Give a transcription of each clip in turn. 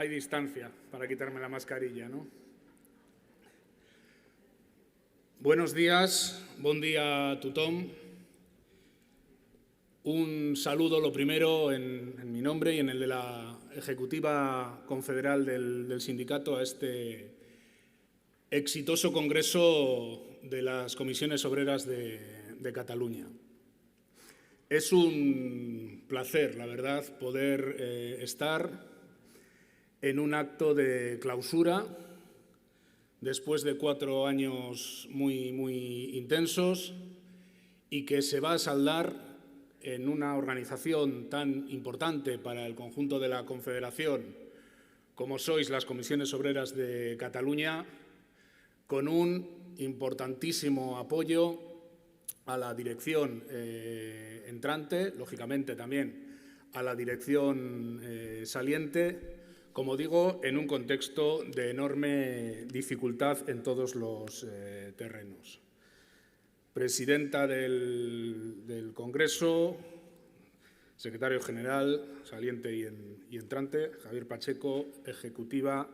hay distancia para quitarme la mascarilla, ¿no? Buenos días, bon día a tothom. Un saludo, lo primero, en mi nombre y en el de la Ejecutiva Confederal del Sindicato a este exitoso Congreso de las Comisiones Obreras de Cataluña. Es un placer, la verdad, poder estar en un acto de clausura después de 4 años muy intensos y que se va a saldar en una organización tan importante para el conjunto de la Confederación como sois las Comisiones Obreras de Cataluña, con un importantísimo apoyo a la dirección entrante, lógicamente también a la dirección saliente, como digo, en un contexto de enorme dificultad en todos los terrenos. Presidenta del Congreso, secretario general saliente y entrante, Javier Pacheco, ejecutiva,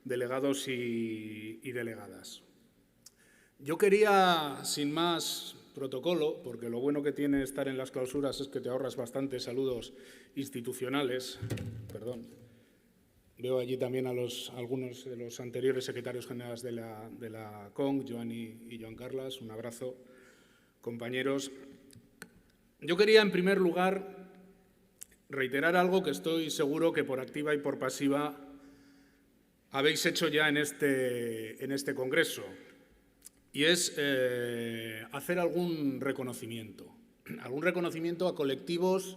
delegados y delegadas. Yo quería, sin más protocolo, porque lo bueno que tiene estar en las clausuras es que te ahorras bastantes saludos institucionales. Perdón. Veo allí también a algunos de los anteriores secretarios generales de la CONG, Joan y Joan Carles. Un abrazo, compañeros. Yo quería, en primer lugar, reiterar algo que estoy seguro que por activa y por pasiva habéis hecho ya en este Congreso, y es hacer algún reconocimiento a colectivos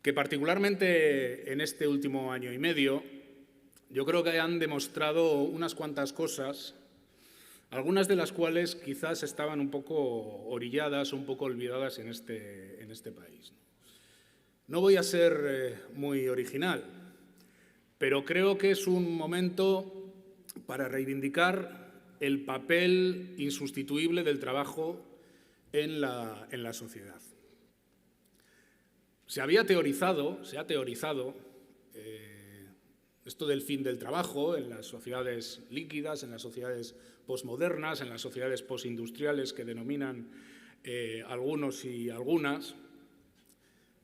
que particularmente en este último año y medio yo creo que han demostrado unas cuantas cosas, algunas de las cuales quizás estaban un poco orilladas, un poco olvidadas en este país. No voy a ser muy original, pero creo que es un momento para reivindicar el papel insustituible del trabajo en la sociedad. Se ha teorizado esto del fin del trabajo en las sociedades líquidas, en las sociedades posmodernas, en las sociedades postindustriales que denominan algunos y algunas.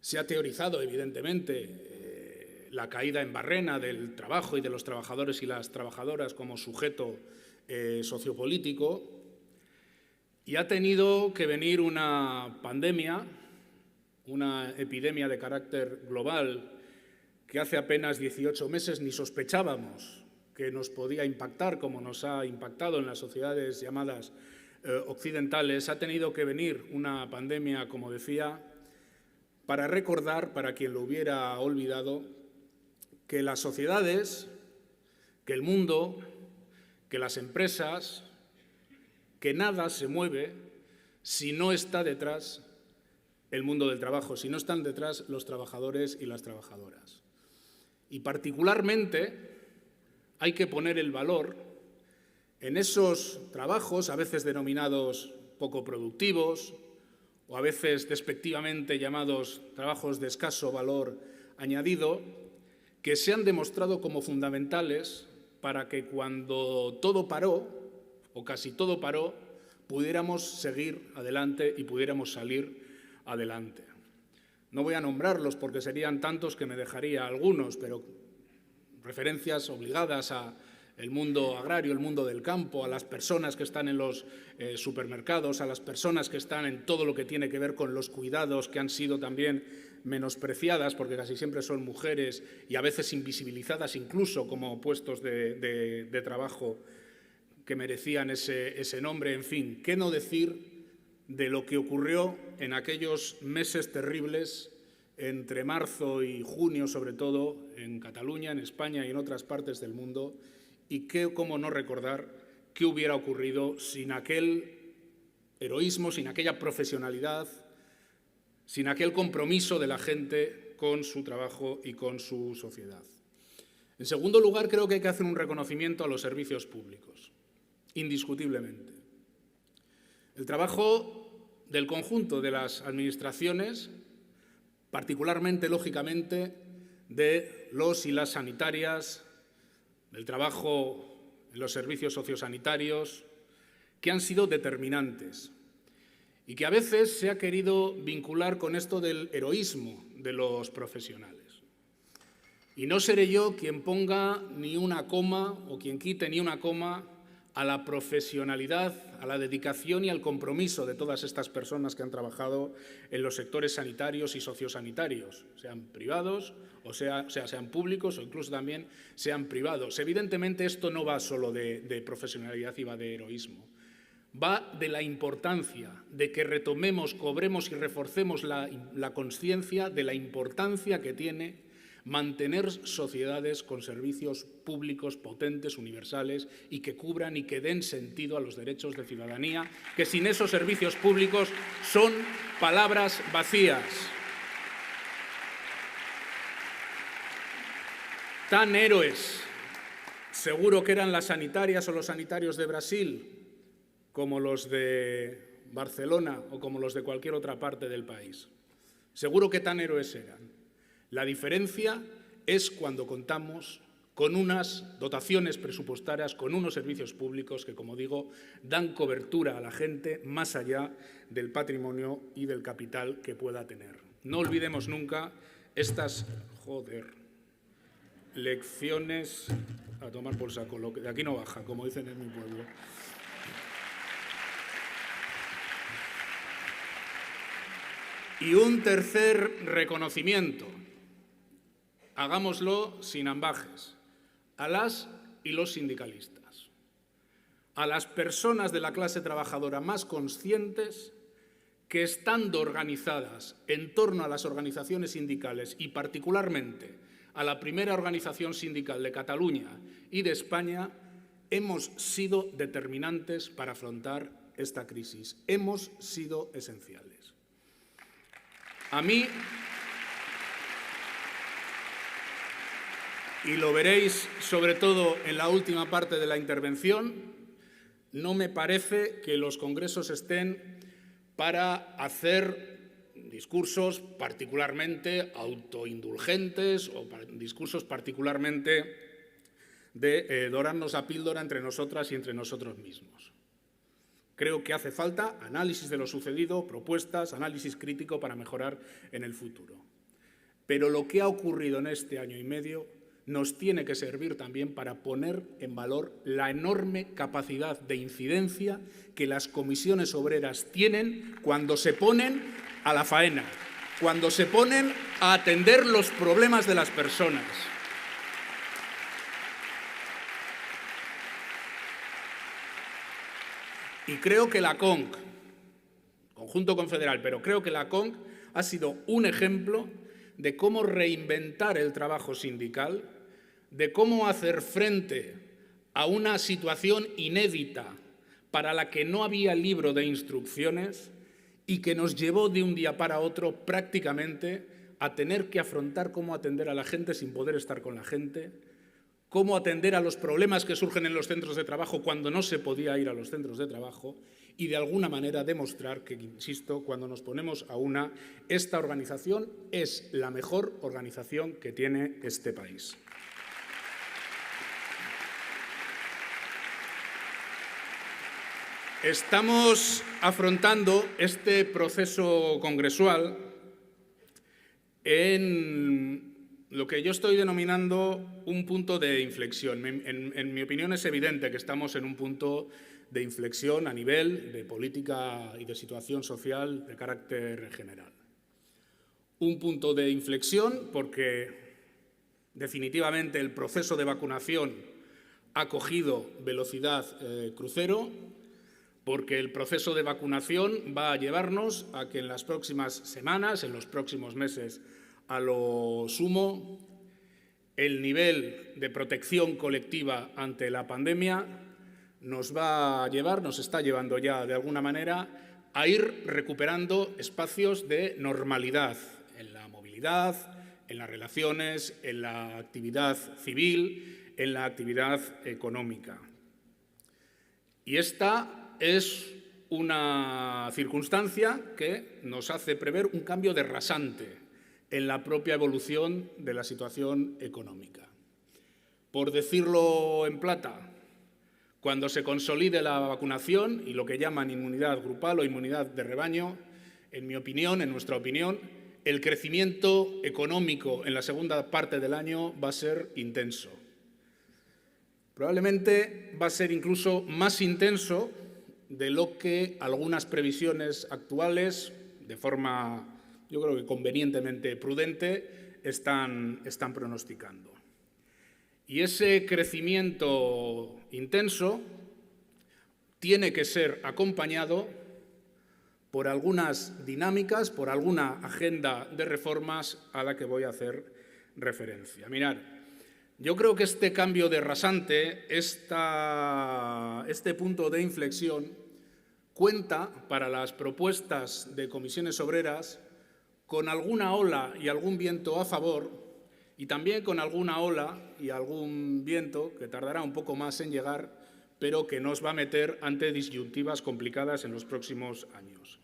Se ha teorizado, evidentemente, la caída en barrena del trabajo y de los trabajadores y las trabajadoras como sujeto sociopolítico, y ha tenido que venir una pandemia, una epidemia de carácter global que hace apenas 18 meses ni sospechábamos que nos podía impactar como nos ha impactado en las sociedades llamadas occidentales. Ha tenido que venir una pandemia, como decía, para recordar, para quien lo hubiera olvidado, que las sociedades, que el mundo, que las empresas, que nada se mueve si no está detrás el mundo del trabajo, si no están detrás los trabajadores y las trabajadoras. Y particularmente hay que poner el valor en esos trabajos, a veces denominados poco productivos o a veces despectivamente llamados trabajos de escaso valor añadido, que se han demostrado como fundamentales para que cuando todo paró, o casi todo paró, pudiéramos seguir adelante y pudiéramos salir adelante. No voy a nombrarlos porque serían tantos que me dejaría algunos, pero referencias obligadas al mundo agrario, el mundo del campo, a las personas que están en los supermercados, a las personas que están en todo lo que tiene que ver con los cuidados, que han sido también menospreciadas porque casi siempre son mujeres y a veces invisibilizadas incluso como puestos de trabajo que merecían ese nombre. En fin, ¿qué no decir de lo que ocurrió en aquellos meses terribles entre marzo y junio, sobre todo en Cataluña, en España y en otras partes del mundo, y cómo no recordar qué hubiera ocurrido sin aquel heroísmo, sin aquella profesionalidad, sin aquel compromiso de la gente con su trabajo y con su sociedad. En segundo lugar, creo que hay que hacer un reconocimiento a los servicios públicos, indiscutiblemente. El trabajo del conjunto de las administraciones, particularmente, lógicamente, de los y las sanitarias, del trabajo en los servicios sociosanitarios, que han sido determinantes y que a veces se ha querido vincular con esto del heroísmo de los profesionales. Y no seré yo quien ponga ni una coma o quien quite ni una coma a la profesionalidad, a la dedicación y al compromiso de todas estas personas que han trabajado en los sectores sanitarios y sociosanitarios, sean privados, sean públicos o incluso también sean privados. Evidentemente, esto no va solo de profesionalidad y va de heroísmo. Va de la importancia de que retomemos, cobremos y reforcemos la consciencia de la importancia que tiene mantener sociedades con servicios públicos potentes, universales y que cubran y que den sentido a los derechos de ciudadanía, que sin esos servicios públicos son palabras vacías. Tan héroes, seguro que eran las sanitarias o los sanitarios de Brasil, como los de Barcelona o como los de cualquier otra parte del país. Seguro que tan héroes eran. La diferencia es cuando contamos con unas dotaciones presupuestarias, con unos servicios públicos que, como digo, dan cobertura a la gente más allá del patrimonio y del capital que pueda tener. No olvidemos nunca estas, lecciones a tomar por saco, lo que de aquí no baja, como dicen en mi pueblo. Y un tercer reconocimiento. Hagámoslo sin ambajes, a las y los sindicalistas, a las personas de la clase trabajadora más conscientes que, estando organizadas en torno a las organizaciones sindicales y particularmente a la primera organización sindical de Cataluña y de España, hemos sido determinantes para afrontar esta crisis. Hemos sido esenciales. A mí, y lo veréis sobre todo en la última parte de la intervención, no me parece que los congresos estén para hacer discursos particularmente autoindulgentes o discursos particularmente de dorarnos la píldora entre nosotras y entre nosotros mismos. Creo que hace falta análisis de lo sucedido, propuestas, análisis crítico para mejorar en el futuro. Pero lo que ha ocurrido en este año y medio nos tiene que servir también para poner en valor la enorme capacidad de incidencia que las comisiones obreras tienen cuando se ponen a la faena, cuando se ponen a atender los problemas de las personas. Y creo que la CONC, Conjunto Confederal, pero creo que la CONC ha sido un ejemplo de cómo reinventar el trabajo sindical, de cómo hacer frente a una situación inédita para la que no había libro de instrucciones y que nos llevó de un día para otro prácticamente a tener que afrontar cómo atender a la gente sin poder estar con la gente, cómo atender a los problemas que surgen en los centros de trabajo cuando no se podía ir a los centros de trabajo y de alguna manera demostrar que, insisto, cuando nos ponemos a una, esta organización es la mejor organización que tiene este país. Estamos afrontando este proceso congresual en lo que yo estoy denominando un punto de inflexión. En mi opinión es evidente que estamos en un punto de inflexión a nivel de política y de situación social de carácter general. Un punto de inflexión porque definitivamente el proceso de vacunación ha cogido velocidad crucero, porque el proceso de vacunación va a llevarnos a que en las próximas semanas, en los próximos meses, a lo sumo, el nivel de protección colectiva ante la pandemia nos va a llevar, nos está llevando ya de alguna manera, a ir recuperando espacios de normalidad en la movilidad, en las relaciones, en la actividad civil, en la actividad económica. Y esta es una circunstancia que nos hace prever un cambio de rasante en la propia evolución de la situación económica. Por decirlo en plata, cuando se consolide la vacunación y lo que llaman inmunidad grupal o inmunidad de rebaño, en mi opinión, en nuestra opinión, el crecimiento económico en la segunda parte del año va a ser intenso. Probablemente va a ser incluso más intenso de lo que algunas previsiones actuales, de forma, yo creo que convenientemente prudente, están pronosticando. Y ese crecimiento intenso tiene que ser acompañado por algunas dinámicas, por alguna agenda de reformas a la que voy a hacer referencia. Mirad, yo creo que este cambio de rasante, este punto de inflexión, cuenta para las propuestas de comisiones obreras con alguna ola y algún viento a favor y también con alguna ola y algún viento que tardará un poco más en llegar, pero que nos va a meter ante disyuntivas complicadas en los próximos años.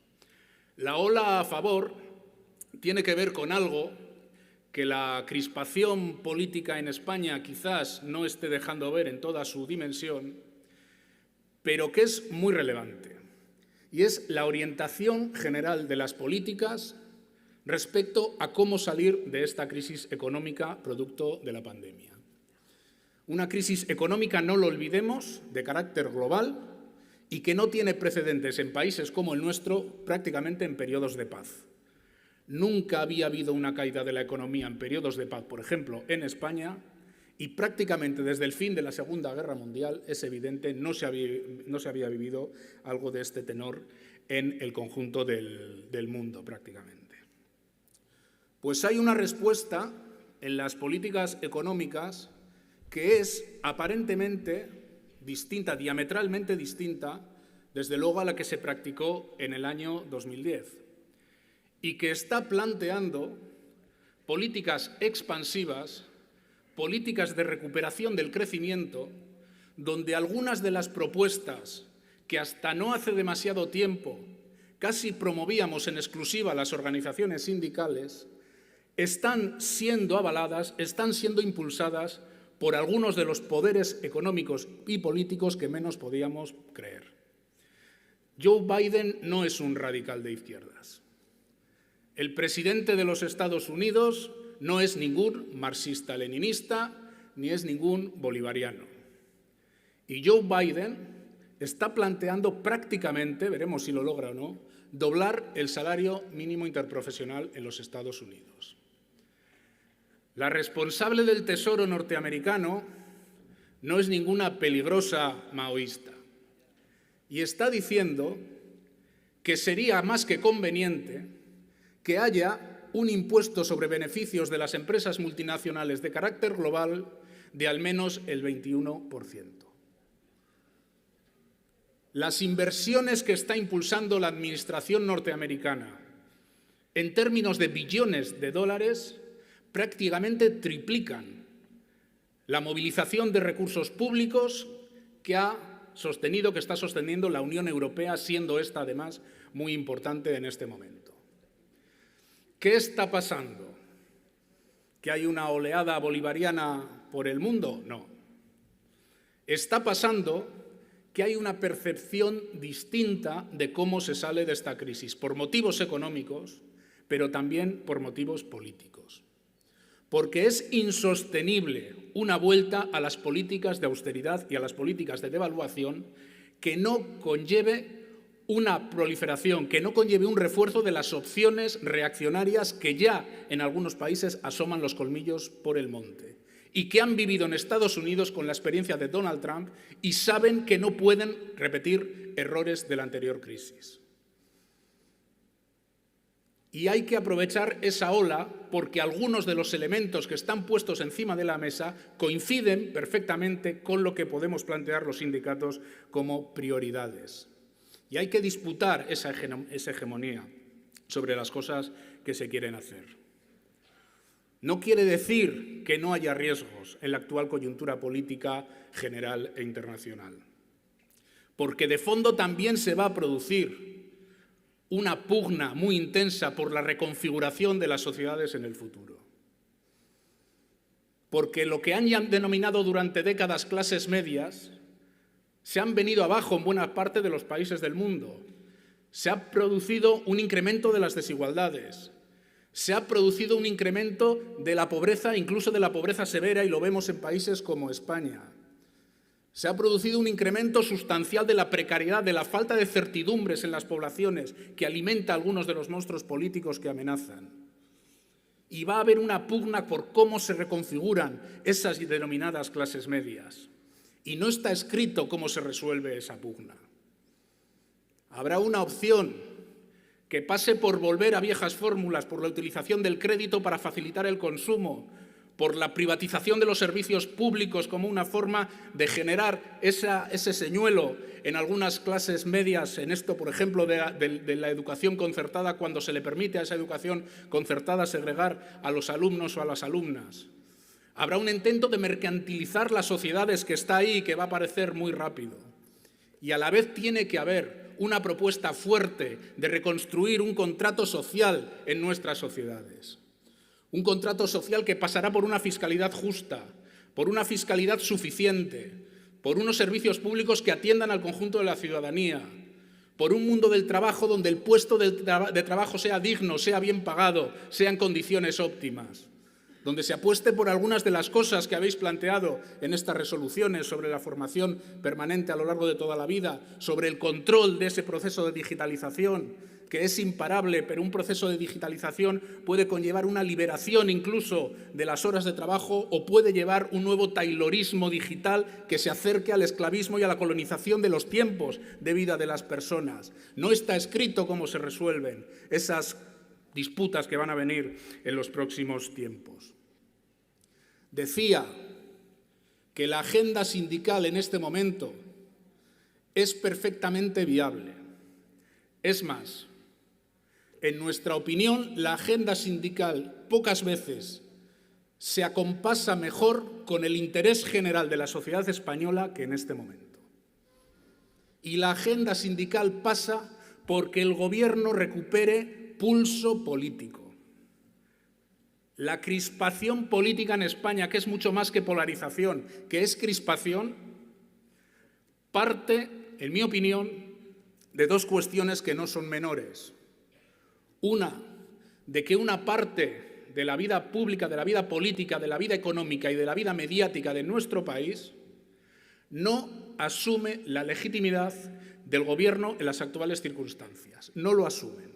La ola a favor tiene que ver con algo que la crispación política en España quizás no esté dejando ver en toda su dimensión, pero que es muy relevante, y es la orientación general de las políticas respecto a cómo salir de esta crisis económica producto de la pandemia. Una crisis económica, no lo olvidemos, de carácter global y que no tiene precedentes en países como el nuestro prácticamente en periodos de paz. Nunca había habido una caída de la economía en periodos de paz, por ejemplo, en España, y prácticamente desde el fin de la Segunda Guerra Mundial, es evidente, no se había vivido algo de este tenor en el conjunto del mundo prácticamente. Pues hay una respuesta en las políticas económicas que es aparentemente distinta, diametralmente distinta, desde luego a la que se practicó en el año 2010 y que está planteando políticas expansivas, políticas de recuperación del crecimiento, donde algunas de las propuestas que hasta no hace demasiado tiempo casi promovíamos en exclusiva las organizaciones sindicales, están siendo avaladas, están siendo impulsadas por algunos de los poderes económicos y políticos que menos podíamos creer. Joe Biden no es un radical de izquierdas. El presidente de los Estados Unidos no es ningún marxista-leninista ni es ningún bolivariano. Y Joe Biden está planteando prácticamente, veremos si lo logra o no, doblar el salario mínimo interprofesional en los Estados Unidos. La responsable del Tesoro norteamericano no es ninguna peligrosa maoísta y está diciendo que sería más que conveniente que haya un impuesto sobre beneficios de las empresas multinacionales de carácter global de al menos el 21%. Las inversiones que está impulsando la administración norteamericana en términos de billones de dólares prácticamente triplican la movilización de recursos públicos que está sosteniendo la Unión Europea, siendo esta además muy importante en este momento. ¿Qué está pasando? ¿Que hay una oleada bolivariana por el mundo? No. Está pasando que hay una percepción distinta de cómo se sale de esta crisis, por motivos económicos, pero también por motivos políticos. Porque es insostenible una vuelta a las políticas de austeridad y a las políticas de devaluación que no conlleve una proliferación, que no conlleve un refuerzo de las opciones reaccionarias que ya en algunos países asoman los colmillos por el monte y que han vivido en Estados Unidos con la experiencia de Donald Trump y saben que no pueden repetir errores de la anterior crisis. Y hay que aprovechar esa ola porque algunos de los elementos que están puestos encima de la mesa coinciden perfectamente con lo que podemos plantear los sindicatos como prioridades. Y hay que disputar esa hegemonía sobre las cosas que se quieren hacer. No quiere decir que no haya riesgos en la actual coyuntura política general e internacional, porque de fondo también se va a producir una pugna muy intensa por la reconfiguración de las sociedades en el futuro. Porque lo que han denominado durante décadas clases medias se han venido abajo en buena parte de los países del mundo. Se ha producido un incremento de las desigualdades, se ha producido un incremento de la pobreza, incluso de la pobreza severa, y lo vemos en países como España. Se ha producido un incremento sustancial de la precariedad, de la falta de certidumbres en las poblaciones, que alimenta a algunos de los monstruos políticos que amenazan. Y va a haber una pugna por cómo se reconfiguran esas denominadas clases medias. Y no está escrito cómo se resuelve esa pugna. Habrá una opción que pase por volver a viejas fórmulas, por la utilización del crédito para facilitar el consumo, por la privatización de los servicios públicos como una forma de generar ese señuelo en algunas clases medias, en esto, por ejemplo, de la educación concertada, cuando se le permite a esa educación concertada segregar a los alumnos o a las alumnas. Habrá un intento de mercantilizar las sociedades que está ahí y que va a aparecer muy rápido. Y a la vez tiene que haber una propuesta fuerte de reconstruir un contrato social en nuestras sociedades. Un contrato social que pasará por una fiscalidad justa, por una fiscalidad suficiente, por unos servicios públicos que atiendan al conjunto de la ciudadanía, por un mundo del trabajo donde el puesto de trabajo sea digno, sea bien pagado, sea en condiciones óptimas, donde se apueste por algunas de las cosas que habéis planteado en estas resoluciones sobre la formación permanente a lo largo de toda la vida, sobre el control de ese proceso de digitalización, que es imparable, pero un proceso de digitalización puede conllevar una liberación incluso de las horas de trabajo o puede llevar un nuevo taylorismo digital que se acerque al esclavismo y a la colonización de los tiempos de vida de las personas. No está escrito cómo se resuelven esas disputas que van a venir en los próximos tiempos. Decía que la agenda sindical en este momento es perfectamente viable. Es más, en nuestra opinión, la agenda sindical pocas veces se acompasa mejor con el interés general de la sociedad española que en este momento. Y la agenda sindical pasa porque el Gobierno recupere pulso político. La crispación política en España, que es mucho más que polarización, que es crispación, parte, en mi opinión, de dos cuestiones que no son menores. Una, de que una parte de la vida pública, de la vida política, de la vida económica y de la vida mediática de nuestro país no asume la legitimidad del Gobierno en las actuales circunstancias. No lo asumen.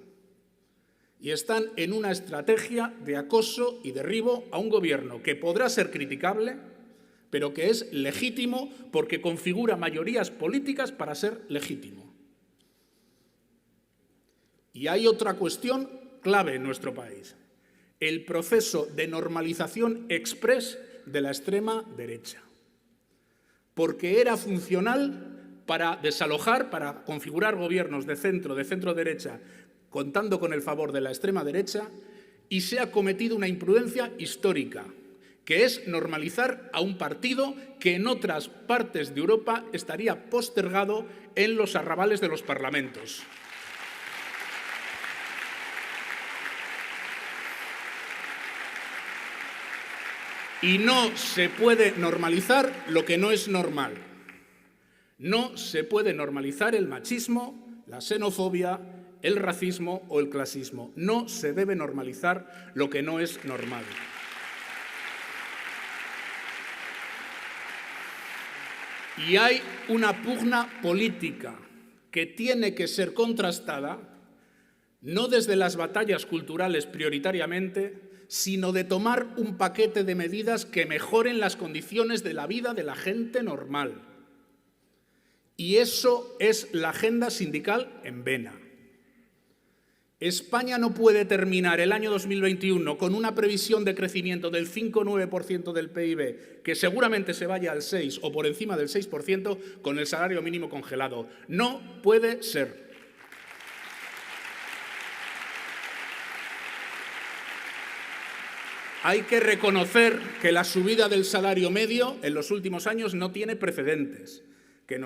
Y están en una estrategia de acoso y derribo a un Gobierno que podrá ser criticable, pero que es legítimo porque configura mayorías políticas para ser legítimo. Y hay otra cuestión clave en nuestro país, el proceso de normalización exprés de la extrema derecha, porque era funcional para desalojar, para configurar gobiernos de centro-derecha, contando con el favor de la extrema derecha, y se ha cometido una imprudencia histórica, que es normalizar a un partido que en otras partes de Europa estaría postergado en los arrabales de los parlamentos. Y no se puede normalizar lo que no es normal. No se puede normalizar el machismo, la xenofobia, el racismo o el clasismo. No se debe normalizar lo que no es normal. Y hay una pugna política que tiene que ser contrastada, no desde las batallas culturales prioritariamente, sino de tomar un paquete de medidas que mejoren las condiciones de la vida de la gente normal. Y eso es la agenda sindical en vena. España no puede terminar el año 2021 con una previsión de crecimiento del 5,9% del PIB, que seguramente se vaya al 6% o por encima del 6%, con el salario mínimo congelado. No puede ser. Hay que reconocer que la subida del salario medio en los últimos años no tiene precedentes. que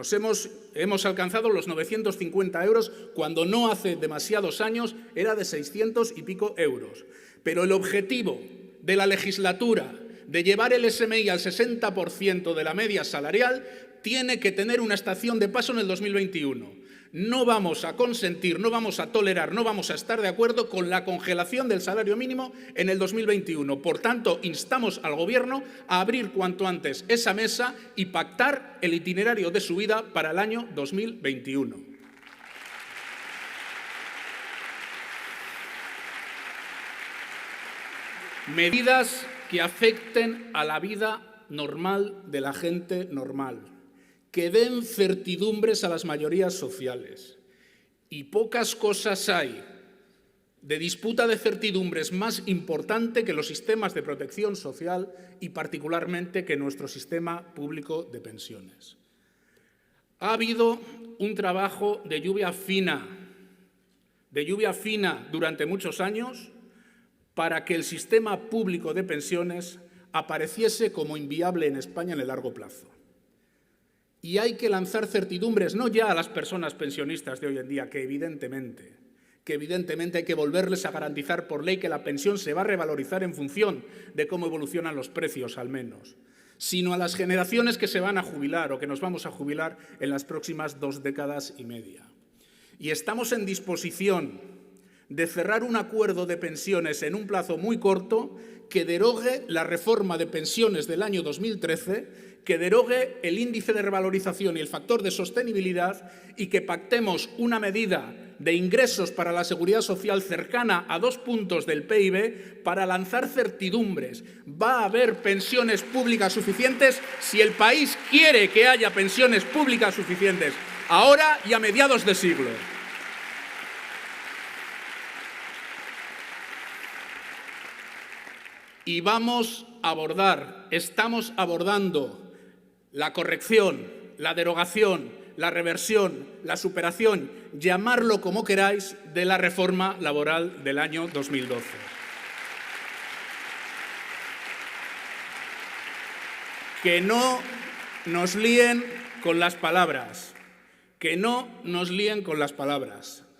hemos alcanzado los 950 euros cuando no hace demasiados años era de 600 y pico euros. Pero el objetivo de la legislatura de llevar el SMI al 60% de la media salarial tiene que tener una estación de paso en el 2021. No vamos a consentir, no vamos a tolerar, no vamos a estar de acuerdo con la congelación del salario mínimo en el 2021. Por tanto, instamos al Gobierno a abrir cuanto antes esa mesa y pactar el itinerario de subida para el año 2021. Medidas que afecten a la vida normal de la gente normal, que den certidumbres a las mayorías sociales. Y pocas cosas hay de disputa de certidumbres más importante que los sistemas de protección social y particularmente que nuestro sistema público de pensiones. Ha habido un trabajo de lluvia fina durante muchos años para que el sistema público de pensiones apareciese como inviable en España en el largo plazo. Y hay que lanzar certidumbres, no ya a las personas pensionistas de hoy en día, que evidentemente hay que volverles a garantizar por ley que la pensión se va a revalorizar en función de cómo evolucionan los precios, al menos, sino a las generaciones que se van a jubilar o que nos vamos a jubilar en las próximas 2 décadas y media. Y estamos en disposición de cerrar un acuerdo de pensiones en un plazo muy corto que derogue la reforma de pensiones del año 2013, que derogue el índice de revalorización y el factor de sostenibilidad y que pactemos una medida de ingresos para la seguridad social cercana a 2 puntos del PIB para lanzar certidumbres. Va a haber pensiones públicas suficientes si el país quiere que haya pensiones públicas suficientes, ahora y a mediados de siglo. Y estamos abordando la corrección, la derogación, la reversión, la superación, llamarlo como queráis, de la reforma laboral del año 2012. Que no nos líen con las palabras,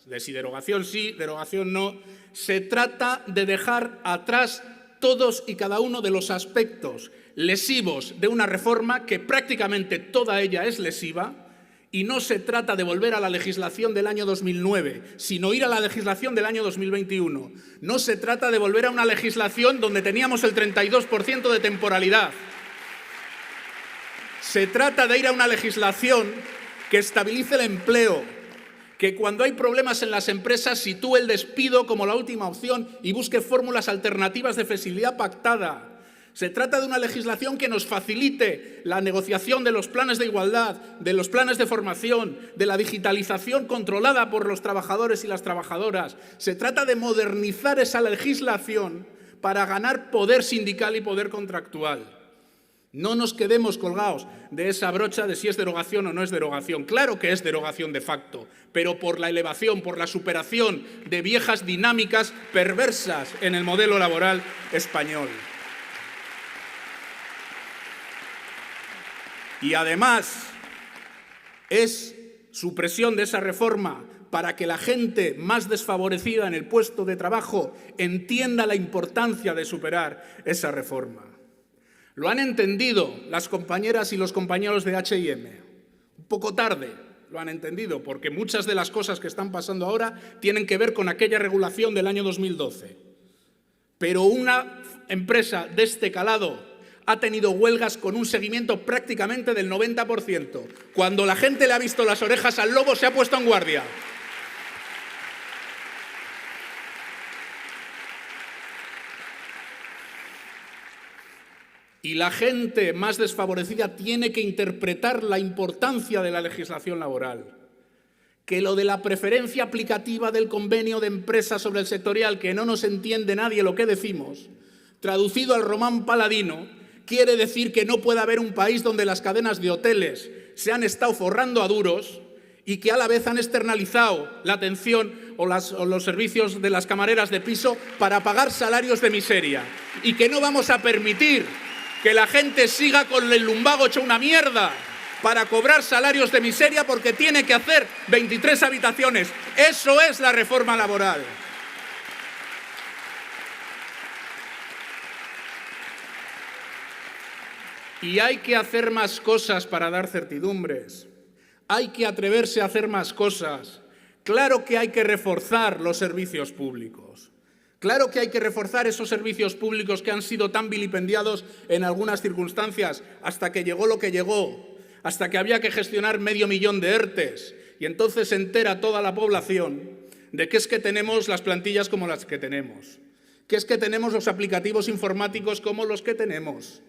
de si derogación sí, derogación no. Se trata de dejar atrás todos y cada uno de los aspectos lesivos de una reforma que prácticamente toda ella es lesiva, y no se trata de volver a la legislación del año 2009, sino ir a la legislación del año 2021. No se trata de volver a una legislación donde teníamos el 32% de temporalidad. Se trata de ir a una legislación que estabilice el empleo, que cuando hay problemas en las empresas sitúe el despido como la última opción y busque fórmulas alternativas de flexibilidad pactada. Se trata de una legislación que nos facilite la negociación de los planes de igualdad, de los planes de formación, de la digitalización controlada por los trabajadores y las trabajadoras. Se trata de modernizar esa legislación para ganar poder sindical y poder contractual. No nos quedemos colgados de esa brocha de si es derogación o no es derogación. Claro que es derogación de facto, pero por la elevación, por la superación de viejas dinámicas perversas en el modelo laboral español. Y además es supresión de esa reforma para que la gente más desfavorecida en el puesto de trabajo entienda la importancia de superar esa reforma. Lo han entendido las compañeras y los compañeros de H&M. Un poco tarde lo han entendido, porque muchas de las cosas que están pasando ahora tienen que ver con aquella regulación del año 2012. Pero una empresa de este calado ha tenido huelgas con un seguimiento prácticamente del 90%. Cuando la gente le ha visto las orejas al lobo, se ha puesto en guardia. Y la gente más desfavorecida tiene que interpretar la importancia de la legislación laboral. Que lo de la preferencia aplicativa del convenio de empresa sobre el sectorial, que no nos entiende nadie lo que decimos, traducido al román paladino, quiere decir que no puede haber un país donde las cadenas de hoteles se han estado forrando a duros y que a la vez han externalizado la atención o los servicios de las camareras de piso para pagar salarios de miseria. Y que no vamos a permitir que la gente siga con el lumbago hecho una mierda para cobrar salarios de miseria porque tiene que hacer 23 habitaciones. Eso es la reforma laboral. Y hay que hacer más cosas para dar certidumbres. Hay que atreverse a hacer más cosas. Claro que hay que reforzar los servicios públicos. Claro que hay que reforzar esos servicios públicos que han sido tan vilipendiados en algunas circunstancias, hasta que llegó lo que llegó, hasta que había que gestionar 500.000 de ERTEs. Y entonces se entera toda la población de que es que tenemos las plantillas como las que tenemos, que es que tenemos los aplicativos informáticos como los que tenemos.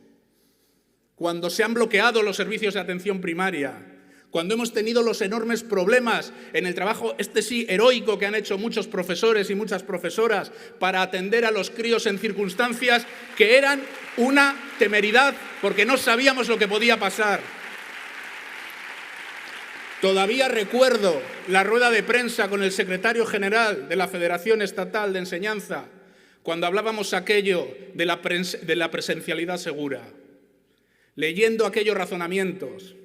Cuando se han bloqueado los servicios de atención primaria, cuando hemos tenido los enormes problemas en el trabajo, sí, heroico que han hecho muchos profesores y muchas profesoras para atender a los críos en circunstancias que eran una temeridad porque no sabíamos lo que podía pasar. Todavía recuerdo la rueda de prensa con el secretario general de la Federación Estatal de Enseñanza, cuando hablábamos aquello de la presencialidad segura. Leyendo aquellos razonamientos,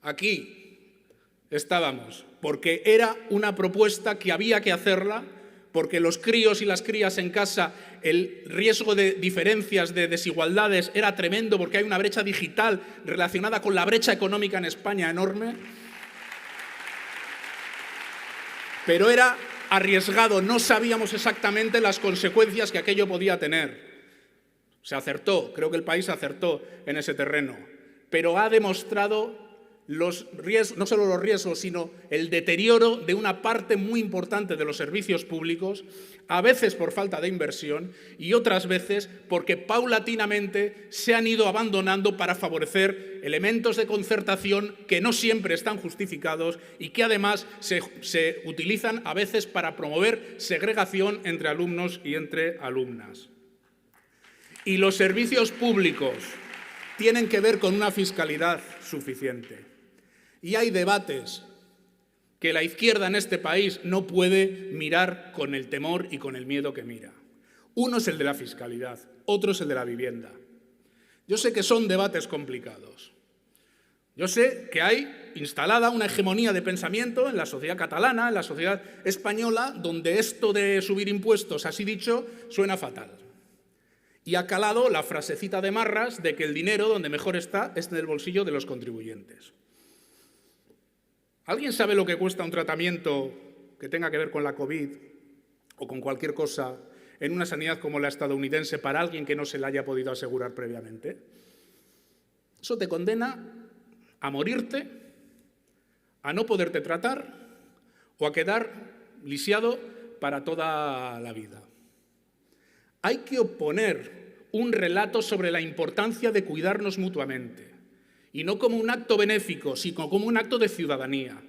aquí estábamos, porque era una propuesta que había que hacerla, porque los críos y las crías en casa, el riesgo de diferencias, de desigualdades era tremendo, porque hay una brecha digital relacionada con la brecha económica en España enorme. Pero era arriesgado, no sabíamos exactamente las consecuencias que aquello podía tener. Se acertó, creo que el país acertó en ese terreno, pero ha demostrado los riesgos, no solo los riesgos, sino el deterioro de una parte muy importante de los servicios públicos, a veces por falta de inversión y otras veces porque paulatinamente se han ido abandonando para favorecer elementos de concertación que no siempre están justificados y que además se utilizan a veces para promover segregación entre alumnos y entre alumnas. Y los servicios públicos tienen que ver con una fiscalidad suficiente. Y hay debates que la izquierda en este país no puede mirar con el temor y con el miedo que mira. Uno es el de la fiscalidad, otro es el de la vivienda. Yo sé que son debates complicados. Yo sé que hay instalada una hegemonía de pensamiento en la sociedad catalana, en la sociedad española, donde esto de subir impuestos, así dicho, suena fatal. Y ha calado la frasecita de Marras de que el dinero donde mejor está es en el bolsillo de los contribuyentes. ¿Alguien sabe lo que cuesta un tratamiento que tenga que ver con la COVID o con cualquier cosa en una sanidad como la estadounidense para alguien que no se la haya podido asegurar previamente? Eso te condena a morirte, a no poderte tratar o a quedar lisiado para toda la vida. Hay que oponer un relato sobre la importancia de cuidarnos mutuamente, y no como un acto benéfico, sino como un acto de ciudadanía.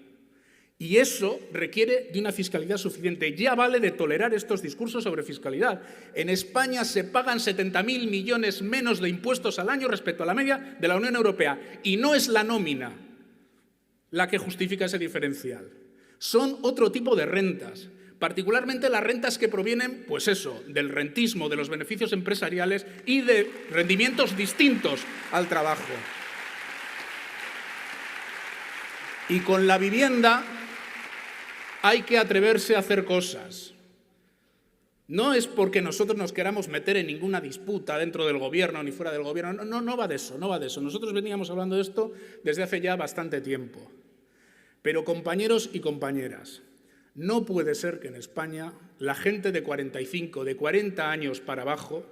Y eso requiere de una fiscalidad suficiente. Ya vale de tolerar estos discursos sobre fiscalidad. En España se pagan 70.000 millones menos de impuestos al año respecto a la media de la Unión Europea, y no es la nómina la que justifica ese diferencial. Son otro tipo de rentas. Particularmente las rentas que provienen, pues eso, del rentismo, de los beneficios empresariales y de rendimientos distintos al trabajo. Y con la vivienda hay que atreverse a hacer cosas. No es porque nosotros nos queramos meter en ninguna disputa dentro del gobierno ni fuera del gobierno, no va de eso, no va de eso. Nosotros veníamos hablando de esto desde hace ya bastante tiempo. Pero compañeros y compañeras, no puede ser que en España la gente de 45, de 40 años para abajo,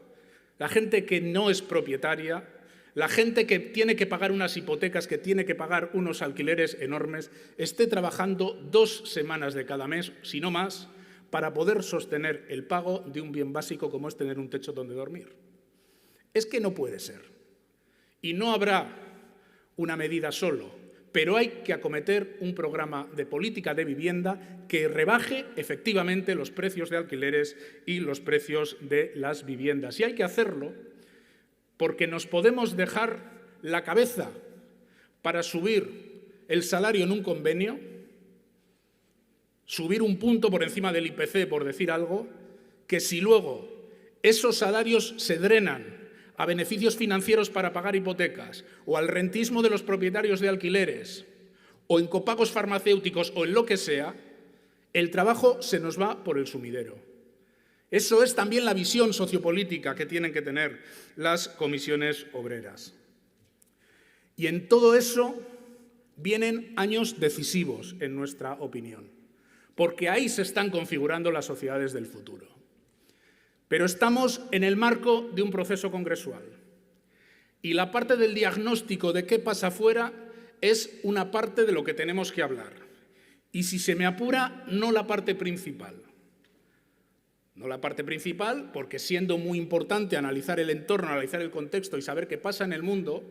la gente que no es propietaria, la gente que tiene que pagar unas hipotecas, que tiene que pagar unos alquileres enormes, esté trabajando 2 semanas de cada mes, si no más, para poder sostener el pago de un bien básico como es tener un techo donde dormir. Es que no puede ser. Y no habrá una medida solo, pero hay que acometer un programa de política de vivienda que rebaje efectivamente los precios de alquileres y los precios de las viviendas. Y hay que hacerlo porque nos podemos dejar la cabeza para subir el salario en un convenio, subir un punto por encima del IPC, por decir algo, que si luego esos salarios se drenan a beneficios financieros para pagar hipotecas, o al rentismo de los propietarios de alquileres, o en copagos farmacéuticos, o en lo que sea, el trabajo se nos va por el sumidero. Eso es también la visión sociopolítica que tienen que tener las comisiones obreras. Y en todo eso vienen años decisivos, en nuestra opinión, porque ahí se están configurando las sociedades del futuro. Pero estamos en el marco de un proceso congresual y la parte del diagnóstico de qué pasa afuera es una parte de lo que tenemos que hablar. Y si se me apura, no la parte principal. No la parte principal, porque siendo muy importante analizar el entorno, analizar el contexto y saber qué pasa en el mundo,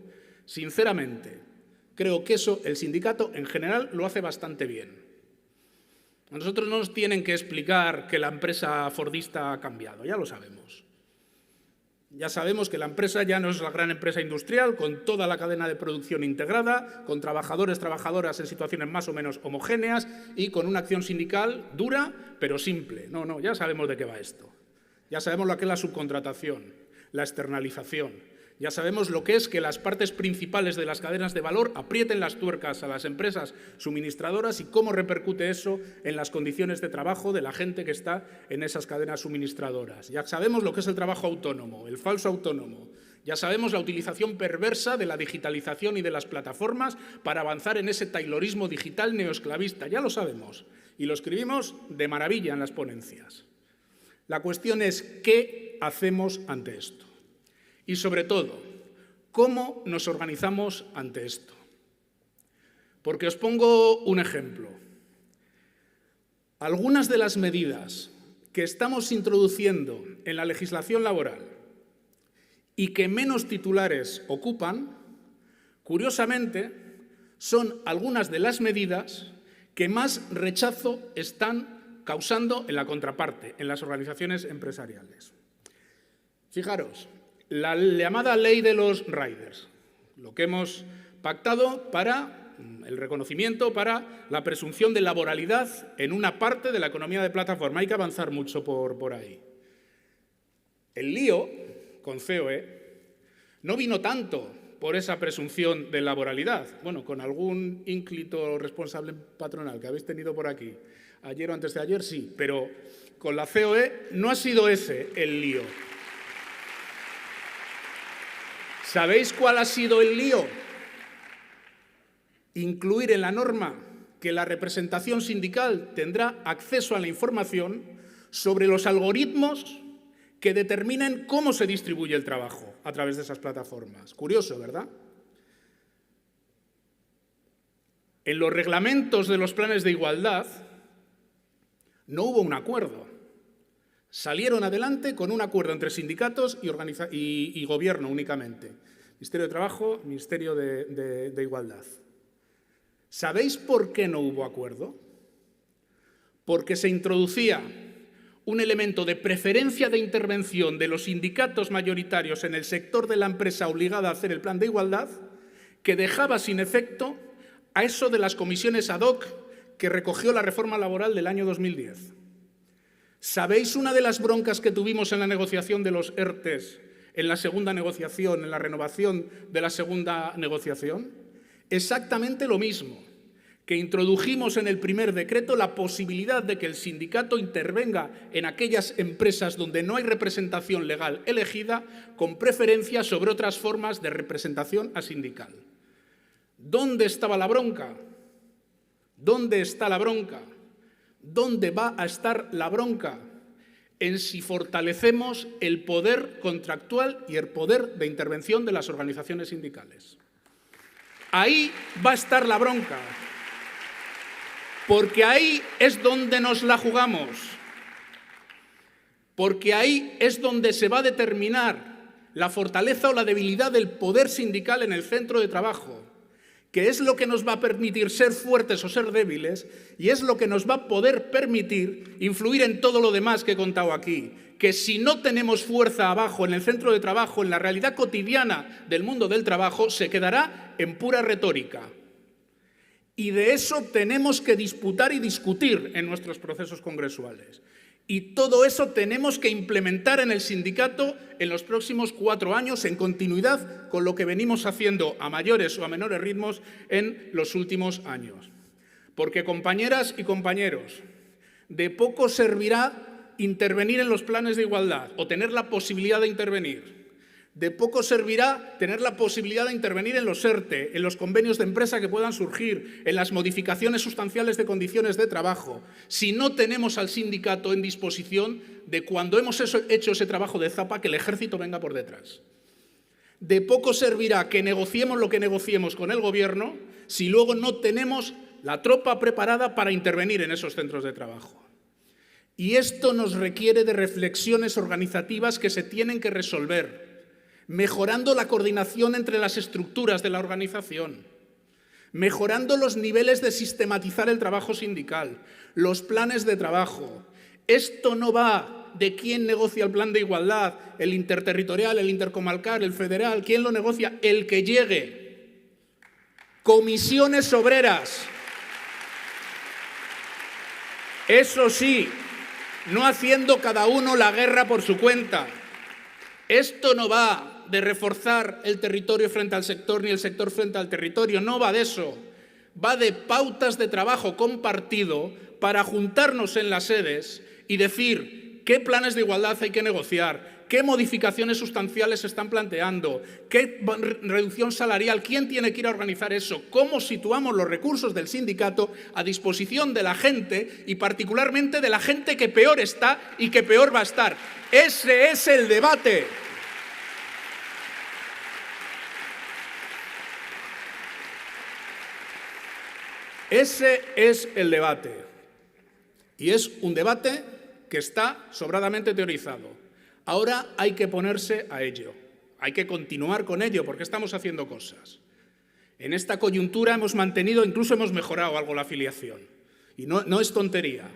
sinceramente, creo que eso el sindicato en general lo hace bastante bien. A nosotros no nos tienen que explicar que la empresa fordista ha cambiado, ya lo sabemos. Ya sabemos que la empresa ya no es la gran empresa industrial, con toda la cadena de producción integrada, con trabajadores, trabajadoras en situaciones más o menos homogéneas y con una acción sindical dura, pero simple. No, ya sabemos de qué va esto. Ya sabemos lo que es la subcontratación, la externalización. Ya sabemos lo que es que las partes principales de las cadenas de valor aprieten las tuercas a las empresas suministradoras y cómo repercute eso en las condiciones de trabajo de la gente que está en esas cadenas suministradoras. Ya sabemos lo que es el trabajo autónomo, el falso autónomo. Ya sabemos la utilización perversa de la digitalización y de las plataformas para avanzar en ese taylorismo digital neoesclavista. Ya lo sabemos. Y lo escribimos de maravilla en las ponencias. La cuestión es ¿qué hacemos ante esto? Y, sobre todo, ¿cómo nos organizamos ante esto? Porque os pongo un ejemplo. Algunas de las medidas que estamos introduciendo en la legislación laboral y que menos titulares ocupan, curiosamente, son algunas de las medidas que más rechazo están causando en la contraparte, en las organizaciones empresariales. Fijaros, la llamada ley de los riders, lo que hemos pactado para el reconocimiento, para la presunción de laboralidad en una parte de la economía de plataforma. Hay que avanzar mucho por ahí. El lío con COE no vino tanto por esa presunción de laboralidad, bueno, con algún ínclito responsable patronal que habéis tenido por aquí, ayer o antes de ayer sí, pero con la COE no ha sido ese el lío. ¿Sabéis cuál ha sido el lío? Incluir en la norma que la representación sindical tendrá acceso a la información sobre los algoritmos que determinen cómo se distribuye el trabajo a través de esas plataformas. Curioso, ¿verdad? En los reglamentos de los planes de igualdad no hubo un acuerdo. Salieron adelante con un acuerdo entre sindicatos y gobierno únicamente. Ministerio de Trabajo, Ministerio de Igualdad. ¿Sabéis por qué no hubo acuerdo? Porque se introducía un elemento de preferencia de intervención de los sindicatos mayoritarios en el sector de la empresa obligada a hacer el plan de igualdad, que dejaba sin efecto a eso de las comisiones ad hoc que recogió la reforma laboral del año 2010. ¿Sabéis una de las broncas que tuvimos en la negociación de los ERTEs, en la segunda negociación, en la renovación de la segunda negociación? Exactamente lo mismo, que introdujimos en el primer decreto la posibilidad de que el sindicato intervenga en aquellas empresas donde no hay representación legal elegida con preferencia sobre otras formas de representación asindical. ¿Dónde estaba la bronca? ¿Dónde está la bronca? ¿Dónde va a estar la bronca? En si fortalecemos el poder contractual y el poder de intervención de las organizaciones sindicales. Ahí va a estar la bronca, porque ahí es donde nos la jugamos, porque ahí es donde se va a determinar la fortaleza o la debilidad del poder sindical en el centro de trabajo, que es lo que nos va a permitir ser fuertes o ser débiles y es lo que nos va a poder permitir influir en todo lo demás que he contado aquí. Que si no tenemos fuerza abajo en el centro de trabajo, en la realidad cotidiana del mundo del trabajo, se quedará en pura retórica. Y de eso tenemos que disputar y discutir en nuestros procesos congresuales. Y todo eso tenemos que implementar en el sindicato en los próximos 4 años, en continuidad con lo que venimos haciendo a mayores o a menores ritmos en los últimos años. Porque, compañeras y compañeros, de poco servirá intervenir en los planes de igualdad o tener la posibilidad de intervenir. De poco servirá tener la posibilidad de intervenir en los ERTE, en los convenios de empresa que puedan surgir, en las modificaciones sustanciales de condiciones de trabajo, si no tenemos al sindicato en disposición de, cuando hemos hecho ese trabajo de zapa, que el ejército venga por detrás. De poco servirá que negociemos lo que negociemos con el Gobierno si luego no tenemos la tropa preparada para intervenir en esos centros de trabajo. Y esto nos requiere de reflexiones organizativas que se tienen que resolver, mejorando la coordinación entre las estructuras de la organización, mejorando los niveles de sistematizar el trabajo sindical, los planes de trabajo. Esto no va de quién negocia el plan de igualdad, el interterritorial, el intercomarcal, el federal, quién lo negocia, el que llegue. Comisiones obreras. Eso sí, no haciendo cada uno la guerra por su cuenta. Esto no va de reforzar el territorio frente al sector ni el sector frente al territorio, no va de eso. Va de pautas de trabajo compartido para juntarnos en las sedes y decir qué planes de igualdad hay que negociar, qué modificaciones sustanciales se están planteando, qué reducción salarial, quién tiene que ir a organizar eso, cómo situamos los recursos del sindicato a disposición de la gente y particularmente de la gente que peor está y que peor va a estar. Ese es el debate. Ese es el debate. Y es un debate que está sobradamente teorizado. Ahora hay que ponerse a ello. Hay que continuar con ello porque estamos haciendo cosas. En esta coyuntura hemos mantenido, incluso hemos mejorado algo la afiliación. Y no es tontería.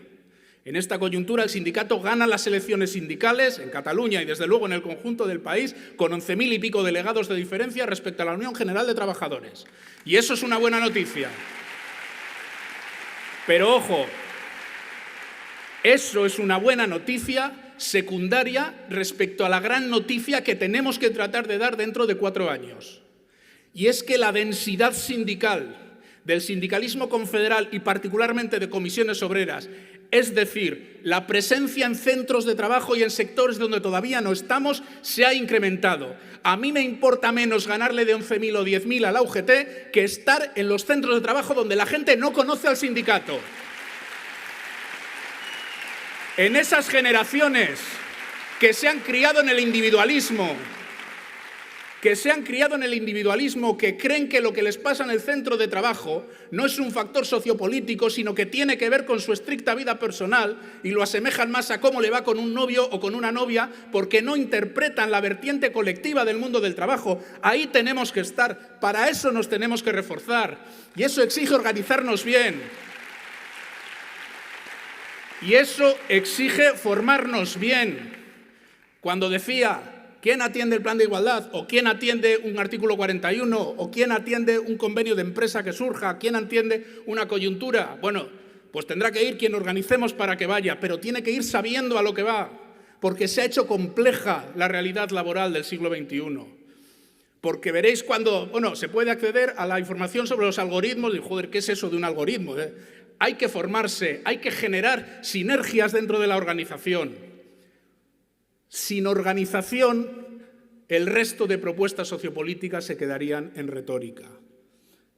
En esta coyuntura el sindicato gana las elecciones sindicales en Cataluña y desde luego en el conjunto del país con 11.000 y pico delegados de diferencia respecto a la Unión General de Trabajadores. Y eso es una buena noticia. Pero ojo, eso es una buena noticia secundaria respecto a la gran noticia que tenemos que tratar de dar dentro de 4 años. Y es que la densidad sindical del sindicalismo confederal y particularmente de comisiones obreras, es decir, la presencia en centros de trabajo y en sectores donde todavía no estamos, se ha incrementado. A mí me importa menos ganarle de 11.000 o 10.000 a la UGT que estar en los centros de trabajo donde la gente no conoce al sindicato. En esas generaciones que se han criado en el individualismo, que creen que lo que les pasa en el centro de trabajo no es un factor sociopolítico, sino que tiene que ver con su estricta vida personal y lo asemejan más a cómo le va con un novio o con una novia porque no interpretan la vertiente colectiva del mundo del trabajo. Ahí tenemos que estar, para eso nos tenemos que reforzar y eso exige organizarnos bien. Y eso exige formarnos bien. Cuando decía ¿quién atiende el plan de igualdad? ¿O quién atiende un artículo 41? ¿O quién atiende un convenio de empresa que surja? ¿Quién atiende una coyuntura? Bueno, pues tendrá que ir quien organicemos para que vaya, pero tiene que ir sabiendo a lo que va, porque se ha hecho compleja la realidad laboral del siglo XXI. Porque veréis cuando, se puede acceder a la información sobre los algoritmos y, joder, ¿qué es eso de un algoritmo? Hay que formarse, hay que generar sinergias dentro de la organización. Sin organización, el resto de propuestas sociopolíticas se quedarían en retórica.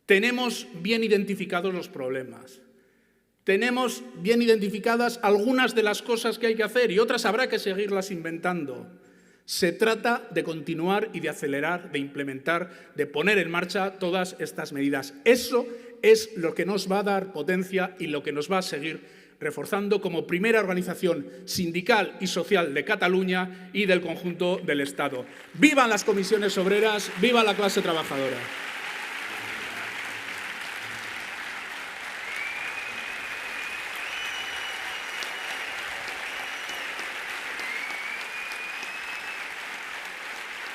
Tenemos bien identificados los problemas. Tenemos bien identificadas algunas de las cosas que hay que hacer y otras habrá que seguirlas inventando. Se trata de continuar y de acelerar, de implementar, de poner en marcha todas estas medidas. Eso es lo que nos va a dar potencia y lo que nos va a seguir reforzando como primera organización sindical y social de Cataluña y del conjunto del Estado. ¡Vivan las comisiones obreras! ¡Viva la clase trabajadora!